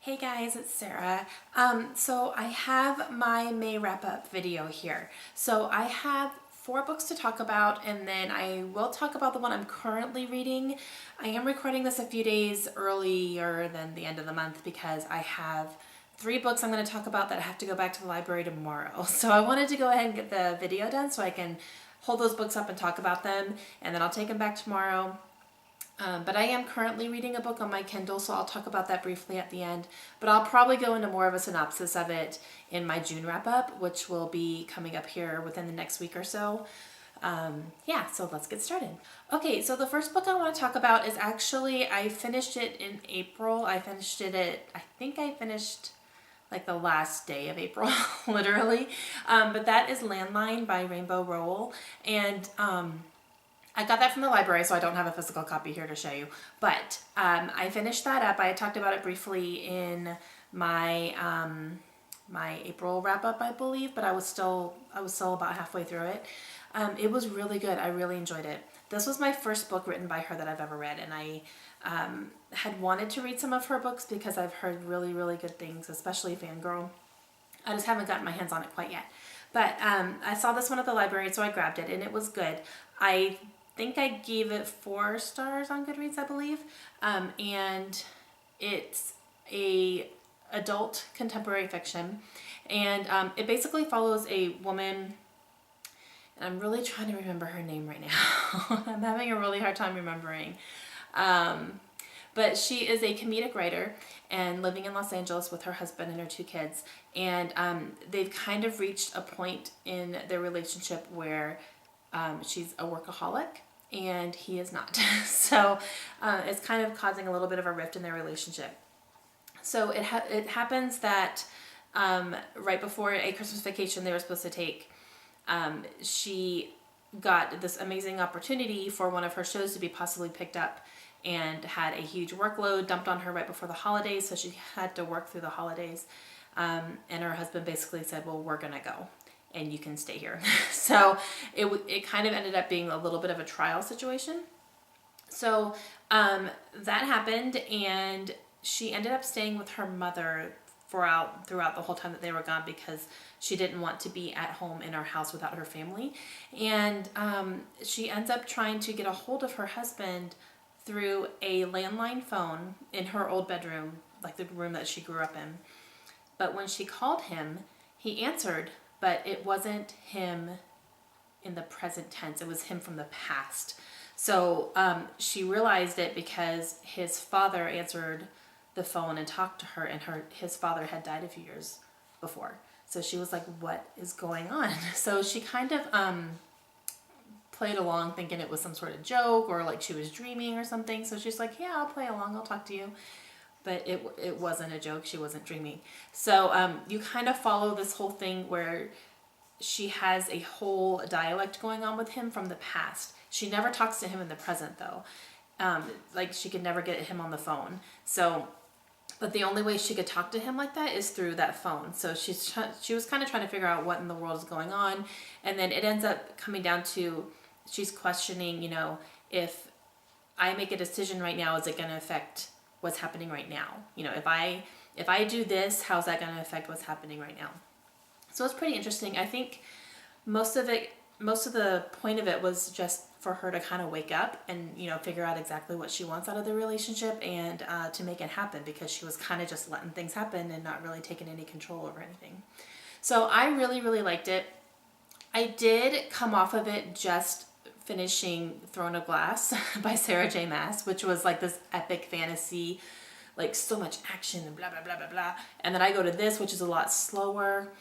Hey guys, it's Sarah. So I have my May wrap-up video here. So I have 4 books to talk about, and then I will talk about the one I'm currently reading. I am recording this a few days earlier than the end of the month because I have 3 books I'm going to talk about that I have to go back to the library tomorrow. So I wanted to go ahead and get the video done so I can hold those books up and talk about them, and then I'll take them back tomorrow. But I am currently reading a book on my Kindle, so I'll talk about that briefly at the end. But I'll probably go into more of a synopsis of it in my June wrap-up, which will be coming up here within the next week or so. Yeah, so let's get started. Okay, so the first book I want to talk about is actually, I finished it in April. I finished like the last day of April, literally. But that is Landline by Rainbow Rowell. And I got that from the library, so I don't have a physical copy here to show you. But I finished that up. I talked about it briefly in my my April wrap-up, I believe, but I was still about halfway through it. It was really good. I really enjoyed it. This was my first book written by her that I've ever read, and I had wanted to read some of her books because I've heard really, really good things, especially Fangirl. I just haven't gotten my hands on it quite yet. But I saw this one at the library, so I grabbed it, and it was good. I think I gave it 4 stars on Goodreads, I believe. And it's a adult contemporary fiction. And it basically follows a woman, and I'm really trying to remember her name right now. I'm having a really hard time remembering. But she is a comedic writer and living in Los Angeles with her husband and her 2 kids. And they've kind of reached a point in their relationship where she's a workaholic and he is not. So it's kind of causing a little bit of a rift in their relationship. So it happens that right before a Christmas vacation they were supposed to take, she got this amazing opportunity for one of her shows to be possibly picked up, and had a huge workload dumped on her right before the holidays, so she had to work through the holidays. And her husband basically said, well, we're gonna go and you can stay here. So it kind of ended up being a little bit of a trial situation. So that happened, and she ended up staying with her mother throughout the whole time that they were gone because she didn't want to be at home in our house without her family. And she ends up trying to get a hold of her husband through a landline phone in her old bedroom, like the room that she grew up in. But when she called him, he answered, but it wasn't him in the present tense. It was him from the past. So she realized it because his father answered the phone and talked to her, and his father had died a few years before. So she was like, what is going on? So she kind of played along thinking it was some sort of joke or like she was dreaming or something. So she's like, yeah, I'll play along, I'll talk to you. But it wasn't a joke, she wasn't dreaming. So you kind of follow this whole thing where she has a whole dialect going on with him from the past. She never talks to him in the present though. Like she could never get him on the phone. So, but the only way she could talk to him like that is through that phone. So she was kind of trying to figure out what in the world is going on. And then it ends up coming down to, she's questioning, you know, if I make a decision right now, is it going to affect what's happening right now? You know, if I do this, how's that going to affect what's happening right now? So it's pretty interesting. I think most of the point of it was just for her to kind of wake up and, you know, figure out exactly what she wants out of the relationship and to make it happen, because she was kind of just letting things happen and not really taking any control over anything. So I really, really liked it. I did come off of it just finishing Throne of Glass by Sarah J. Maas, which was like this epic fantasy, like so much action and blah, blah, blah, blah, blah. And then I go to this, which is a lot slower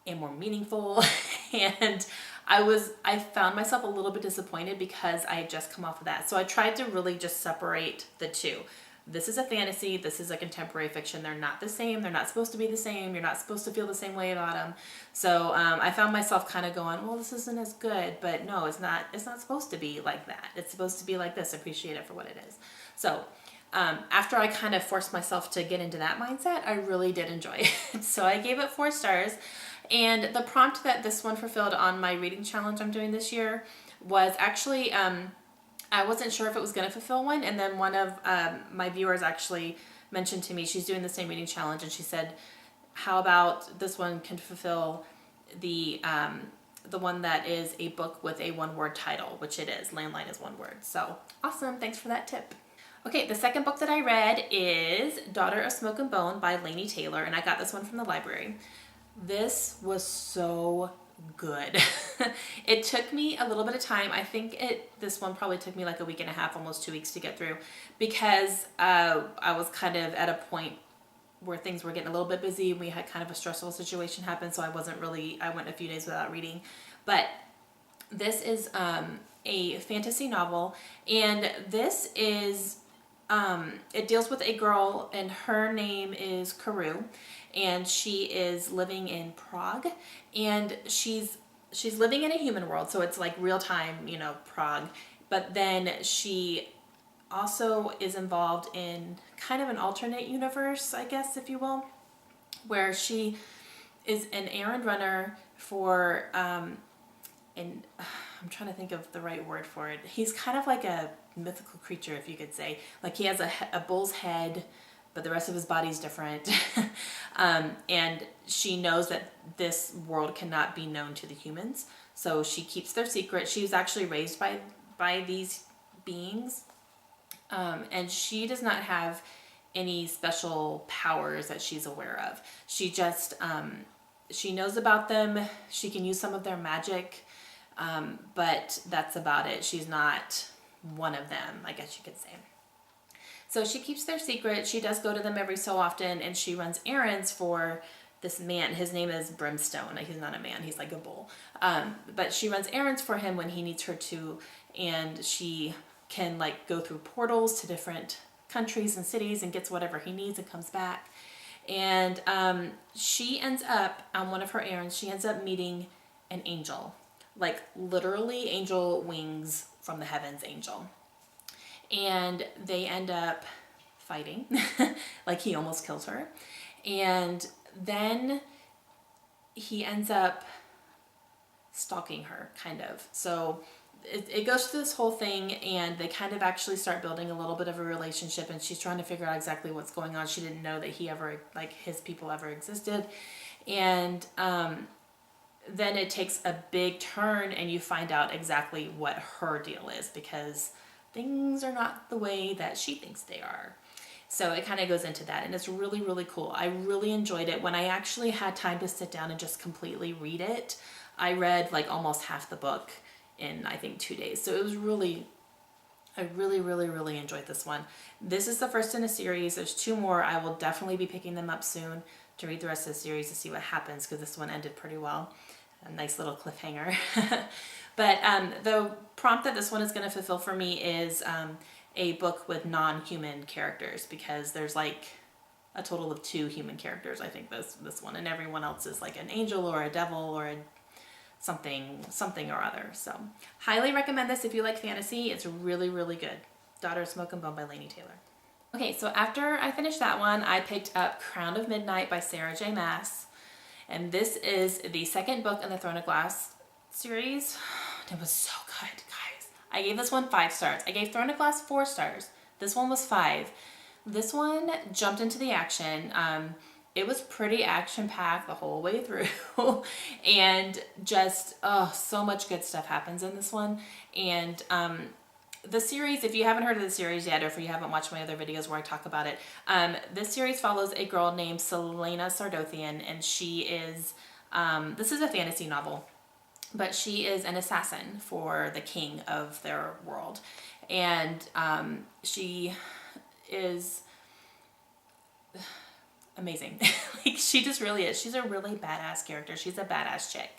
and more meaningful. And I found myself a little bit disappointed because I had just come off of that. So I tried to really just separate the two. This is a fantasy, this is a contemporary fiction. They're not the same, they're not supposed to be the same, you're not supposed to feel the same way about them. So I found myself kind of going, well, this isn't as good, but no, it's not supposed to be like that. It's supposed to be like this, appreciate it for what it is. So after I kind of forced myself to get into that mindset, I really did enjoy it. So I gave it 4 stars. And the prompt that this one fulfilled on my reading challenge I'm doing this year was actually, I wasn't sure if it was going to fulfill one, and then one of my viewers actually mentioned to me, she's doing the same reading challenge, and she said, how about this one can fulfill the one that is a book with a one-word title, which it is. Landline is one word. So awesome. Thanks for that tip. Okay, the second book that I read is Daughter of Smoke and Bone by Laini Taylor, and I got this one from the library. This was so good. It took me a little bit of time. I think this one probably took me like a week and a half, almost 2 weeks to get through, because I was kind of at a point where things were getting a little bit busy. We had kind of a stressful situation happen, so I went a few days without reading. But this is a fantasy novel, and this is, it deals with a girl, and her name is Karu, and she is living in Prague, and she's living in a human world, so it's like real time, Prague, but then she also is involved in kind of an alternate universe, I guess, if you will, where she is an errand runner for, and I'm trying to think of the right word for it. He's kind of like a mythical creature, if you could say. Like, he has a bull's head, but the rest of his body's different. And she knows that this world cannot be known to the humans, so she keeps their secret. She was actually raised by these beings. And she does not have any special powers that she's aware of. She just, she knows about them. She can use some of their magic, but that's about it. She's not one of them, I guess you could say. So she keeps their secret. She does go to them every so often, and she runs errands for this man. His name is Brimstone. He's not a man. He's like a bull. But she runs errands for him when he needs her to, and she can like go through portals to different countries and cities and gets whatever he needs and comes back. And she ends up, on one of her errands, she ends up meeting an angel, like literally angel wings from the heavens angel. And they end up fighting, like he almost kills her. And then he ends up stalking her, kind of. So it goes through this whole thing, and they kind of actually start building a little bit of a relationship, and she's trying to figure out exactly what's going on. She didn't know that his people ever existed. And then it takes a big turn, and you find out exactly what her deal is, because things are not the way that she thinks they are. So it kind of goes into that, and it's really, really cool. I really enjoyed it. When I actually had time to sit down and just completely read it, I read like almost half the book in, I think, 2 days. So it was I really enjoyed this one. This is the first in a series. There's 2 more. I will definitely be picking them up soon to read the rest of the series to see what happens, because this one ended pretty well. A nice little cliffhanger. But the prompt that this one is going to fulfill for me is a book with non-human characters, because there's like a total of 2 human characters, I think, this one, and everyone else is like an angel or a devil or something or other. So highly recommend this if you like fantasy. It's really good. Daughter of Smoke and Bone by Laini Taylor. Okay, so after I finished that one, I picked up Crown of Midnight by Sarah J. Maas, and this is the second book in the Throne of Glass series. It was so good, guys. I gave this one 5 stars. I gave Throne of Glass 4 stars. This one was 5. This one jumped into the action. It was pretty action-packed the whole way through. And just, so much good stuff happens in this one. And the series, if you haven't heard of the series yet, or if you haven't watched my other videos where I talk about it, this series follows a girl named Selena Sardothian, and she is, this is a fantasy novel, but she is an assassin for the king of their world. And she is amazing. Like, she just really is. She's a really badass character. She's a badass chick.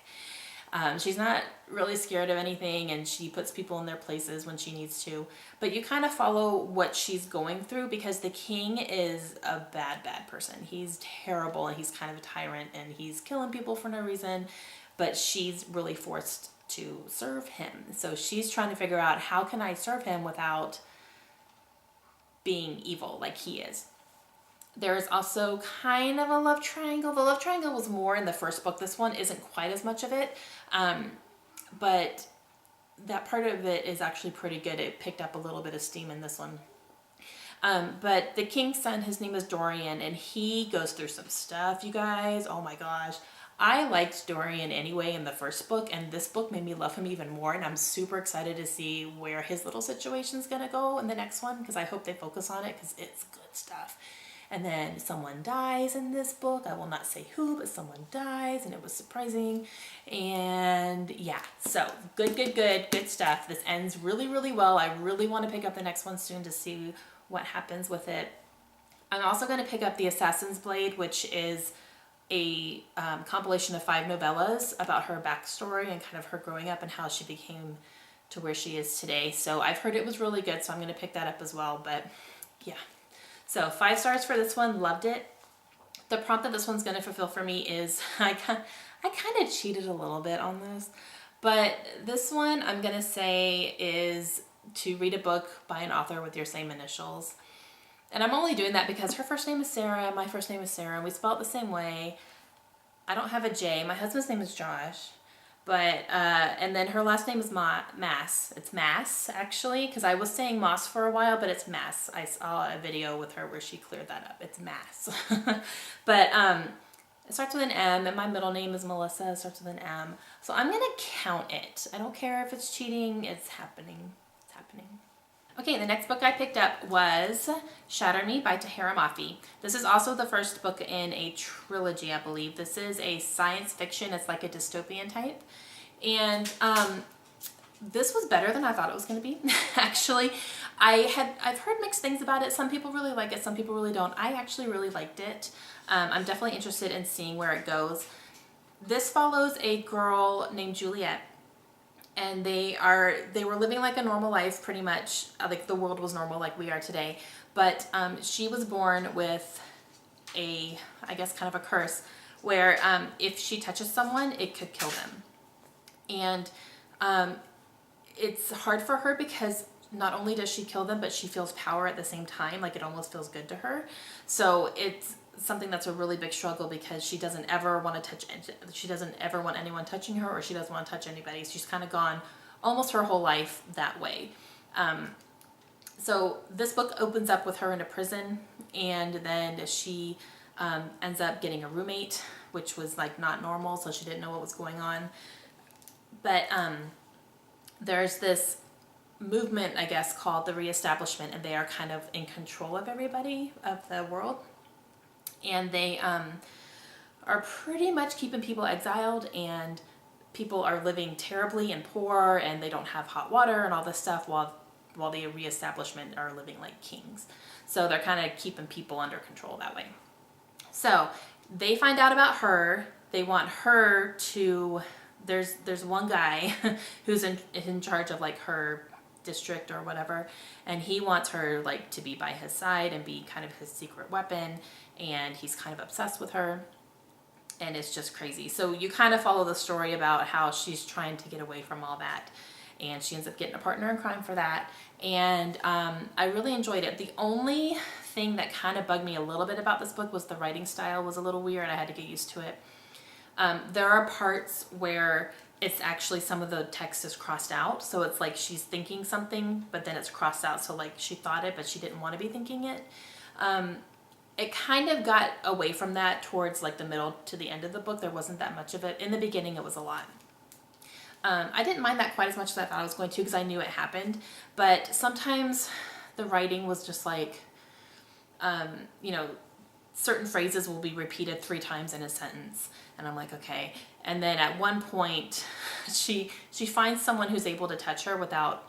She's not really scared of anything, and she puts people in their places when she needs to. But you kind of follow what she's going through, because the king is a bad person. He's terrible, and he's kind of a tyrant, and he's killing people for no reason. But she's really forced to serve him. So she's trying to figure out, how can I serve him without being evil like he is? There's also kind of a love triangle. The love triangle was more in the first book. This one isn't quite as much of it. But that part of it is actually pretty good. It picked up a little bit of steam in this one. But the king's son, his name is Dorian, and he goes through some stuff, you guys. Oh my gosh. I liked Dorian anyway in the first book, and this book made me love him even more, and I'm super excited to see where his little situation's gonna go in the next one, because I hope they focus on it, because it's good stuff. And then someone dies in this book. I will not say who, but someone dies, and it was surprising. And yeah, so good stuff. This ends really, really well. I really want to pick up the next one soon to see what happens with it. I'm also going to pick up The Assassin's Blade, which is a compilation of 5 novellas about her backstory and kind of her growing up and how she became to where she is today. So I've heard it was really good, so I'm going to pick that up as well. But yeah, so 5 stars for this one. Loved it. The prompt that this one's going to fulfill for me is, I kind of cheated a little bit on this, but this one I'm going to say is to read a book by an author with your same initials. And I'm only doing that because her first name is Sarah, my first name is Sarah, and we spell it the same way. I don't have a J. My husband's name is Josh, but, and then her last name is Mass. It's Mass, actually, because I was saying Moss for a while, but it's Mass. I saw a video with her where she cleared that up. It's Mass. But it starts with an M, and my middle name is Melissa. It starts with an M. So I'm going to count it. I don't care if it's cheating. It's happening. It's happening. Okay, the next book I picked up was Shatter Me by Tahira Mafi. This is also the first book in a trilogy, I believe. This is a science fiction. It's like a dystopian type. And this was better than I thought it was going to be. Actually, I've heard mixed things about it. Some people really like it, some people really don't. I actually really liked it. I'm definitely interested in seeing where it goes. This follows a girl named Juliet. And they were living like a normal life, pretty much, like the world was normal like we are today. But she was born with I guess kind of a curse, where if she touches someone, it could kill them. And it's hard for her because not only does she kill them, but she feels power at the same time. Like it almost feels good to her. So it's something that's a really big struggle because she doesn't ever want to touch, she doesn't ever want anyone touching her, or she doesn't want to touch anybody. She's kind of gone almost her whole life that way. So this book opens up with her in a prison, and then she ends up getting a roommate, which was like not normal, so she didn't know what was going on. But there's this movement, I guess, called the Reestablishment, and they are kind of in control of everybody, of the world. And they are pretty much keeping people exiled, and people are living terribly and poor, and they don't have hot water and all this stuff, while the Reestablishment are living like kings. So they're kind of keeping people under control that way. So they find out about her. They want her to, there's one guy who's in charge of like her district or whatever, and he wants her like to be by his side and be kind of his secret weapon, and he's kind of obsessed with her, and it's just crazy. So you kind of follow the story about how she's trying to get away from all that, and she ends up getting a partner in crime for that. And I really enjoyed it. The only thing that kind of bugged me a little bit about this book was the writing style was a little weird. I had to get used to it. There are parts where it's actually, some of the text is crossed out. So it's like she's thinking something, but then it's crossed out. So like she thought it, but she didn't want to be thinking it. It kind of got away from that towards like the middle to the end of the book. There wasn't that much of it. In the beginning, it was a lot. I didn't mind that quite as much as I thought I was going to, because I knew it happened. But sometimes the writing was just like, you know, certain phrases will be repeated 3 times in a sentence. And I'm like, okay. And then at one point, she finds someone who's able to touch her without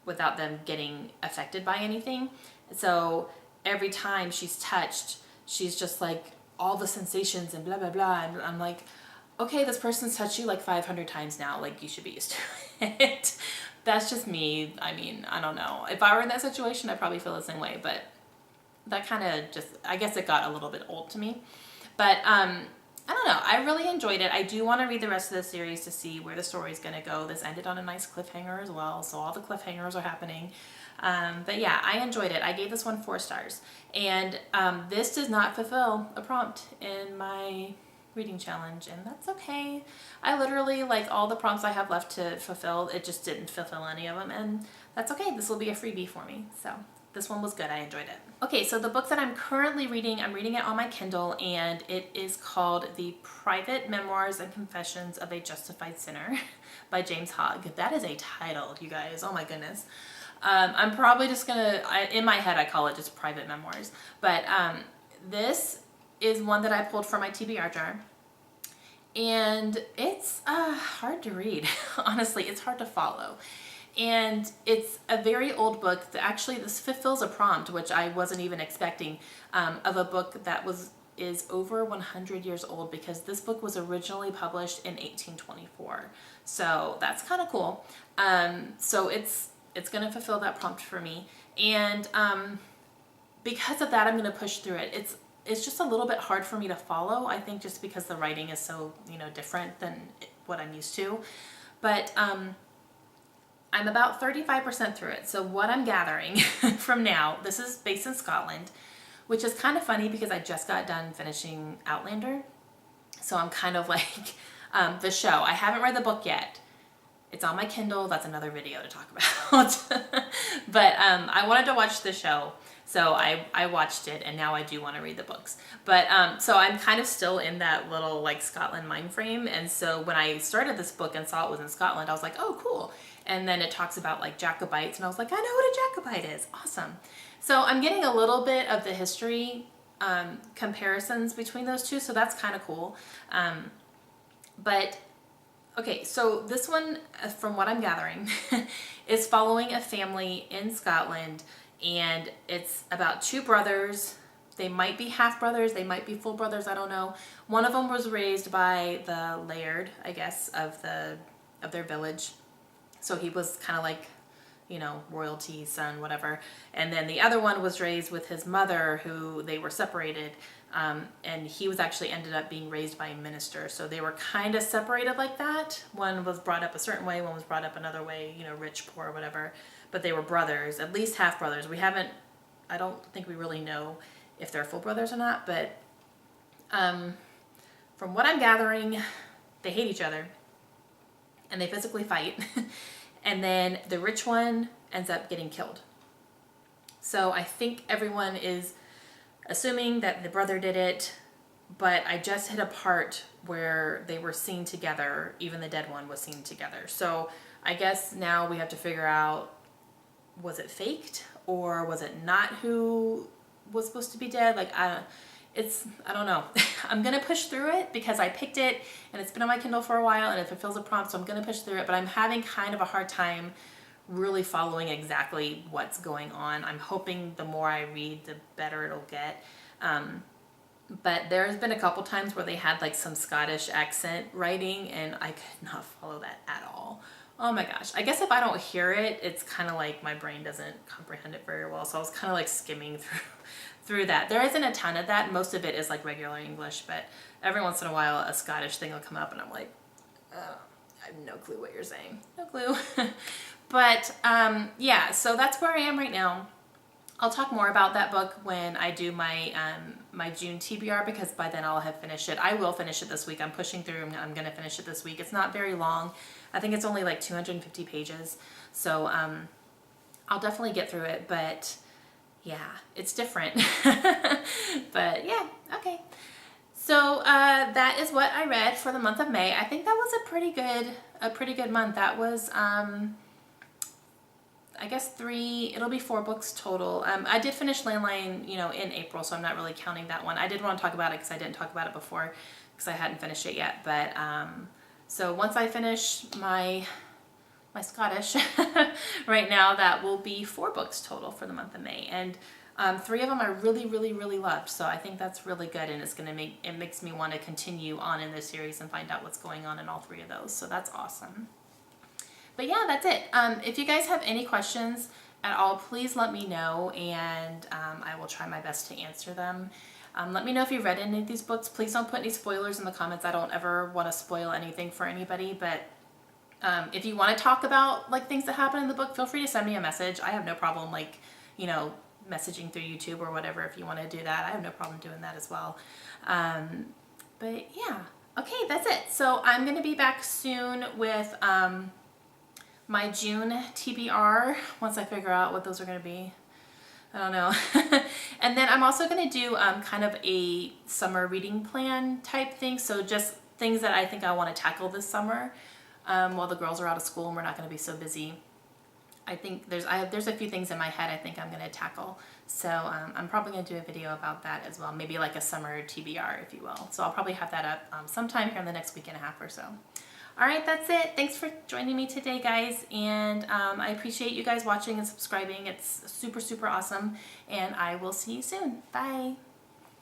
them getting affected by anything. So every time she's touched, she's just like all the sensations and blah, blah, blah. And I'm like, okay, this person's touched you like 500 times now. Like, you should be used to it. That's just me. I mean, I don't know. If I were in that situation, I'd probably feel the same way. But that kind of just, I guess it got a little bit old to me. But I don't know. I really enjoyed it. I do want to read the rest of the series to see where the story is going to go. This ended on a nice cliffhanger as well. So all the cliffhangers are happening. But yeah, I enjoyed it. I gave this one 4 stars. And this does not fulfill a prompt in my reading challenge, and that's okay. I literally, like, all the prompts I have left to fulfill, it just didn't fulfill any of them, and that's okay. This will be a freebie for me. So, this one was good. I enjoyed it. Okay, so the book that I'm currently reading, I'm reading it on my Kindle, and it is called The Private Memoirs and Confessions of a Justified Sinner by James Hogg. That is a title, you guys. Oh my goodness. I'm probably just gonna, in my head I call it just Private Memoirs, but this is one that I pulled from my TBR jar, and it's hard to read. Honestly, it's hard to follow. And it's a very old book that actually this fulfills a prompt, which I wasn't even expecting, of a book that is over 100 years old, because this book was originally published in 1824. So that's kind of cool. So it's going to fulfill that prompt for me. And because of that, I'm going to push through it. It's just a little bit hard for me to follow, I think, just because the writing is so, different than what I'm used to. But I'm about 35% through it. So what I'm gathering from now, this is based in Scotland, which is kind of funny because I just got done finishing Outlander. So I'm kind of like the show. I haven't read the book yet. It's on my Kindle. That's another video to talk about. But I wanted to watch the show. So I watched it, and now I do want to read the books. But so I'm kind of still in that little like Scotland mind frame. And so when I started this book and saw it was in Scotland, I was like, oh, cool. And then it talks about like Jacobites, and I was like, I know what a Jacobite is. Awesome. So I'm getting a little bit of the history comparisons between those two, so that's kind of cool. But okay, so this one, from what I'm gathering, is following a family in Scotland, and it's about two brothers. They might be half brothers, they might be full brothers, I don't know. One of them was raised by the laird, I guess, of their village. So he was kind of like, royalty, son, whatever. And then the other one was raised with his mother, who they were separated. And he was actually ended up being raised by a minister. So they were kind of separated like that. One was brought up a certain way, one was brought up another way, rich, poor, whatever. But they were brothers, at least half brothers. I don't think we really know if they're full brothers or not. But from what I'm gathering, they hate each other. And they physically fight. And then the rich one ends up getting killed. So I think everyone is assuming that the brother did it, but I just hit a part where they were seen together. Even the dead one was seen together. So I guess now we have to figure out, was it faked or was it not who was supposed to be dead? Like, I don't know. I'm going to push through it because I picked it and it's been on my Kindle for a while and it fulfills a prompt, so I'm going to push through it, but I'm having kind of a hard time really following exactly what's going on. I'm hoping the more I read, the better it'll get. But there's been a couple times where they had like some Scottish accent writing and I could not follow that at all. Oh my gosh. I guess if I don't hear it, it's kind of like my brain doesn't comprehend it very well. So I was kind of like skimming through that. There isn't a ton of that. Most of it is like regular English, but every once in a while a Scottish thing will come up and I'm like, I have no clue what you're saying. No clue. But yeah, so that's where I am right now. I'll talk more about that book when I do my my June TBR, because by then I'll have finished it. I will finish it this week. I'm pushing through. I'm going to finish it this week. It's not very long. I think it's only like 250 pages. So I'll definitely get through it, but yeah, it's different. But yeah, okay. So that is what I read for the month of May. I think that was a pretty good month. That was I guess it'll be 4 books total. I did finish Landline, in April, so I'm not really counting that one. I did want to talk about it because I didn't talk about it before because I hadn't finished it yet. But so once I finish my Scottish right now, that will be 4 books total for the month of May. And 3 of them I really, really, really loved. So I think that's really good, and it makes me want to continue on in this series and find out what's going on in all 3 of those. So that's awesome. But yeah, that's it. If you guys have any questions at all, please let me know, and I will try my best to answer them. Let me know if you've read any of these books. Please don't put any spoilers in the comments. I don't ever want to spoil anything for anybody, but if you want to talk about like things that happen in the book, feel free to send me a message. I have no problem messaging through YouTube or whatever. If you want to do that, I have no problem doing that as well. But yeah, okay, that's it. So I'm going to be back soon with my June TBR once I figure out what those are going to be. I don't know. And then I'm also going to do kind of a summer reading plan type thing. So just things that I think I want to tackle this summer while the girls are out of school and we're not going to be so busy. I think there's a few things in my head I think I'm going to tackle. So I'm probably going to do a video about that as well. Maybe like a summer TBR, if you will. So I'll probably have that up sometime here in the next week and a half or so. All right, that's it. Thanks for joining me today, guys. And I appreciate you guys watching and subscribing. It's super, super awesome. And I will see you soon. Bye.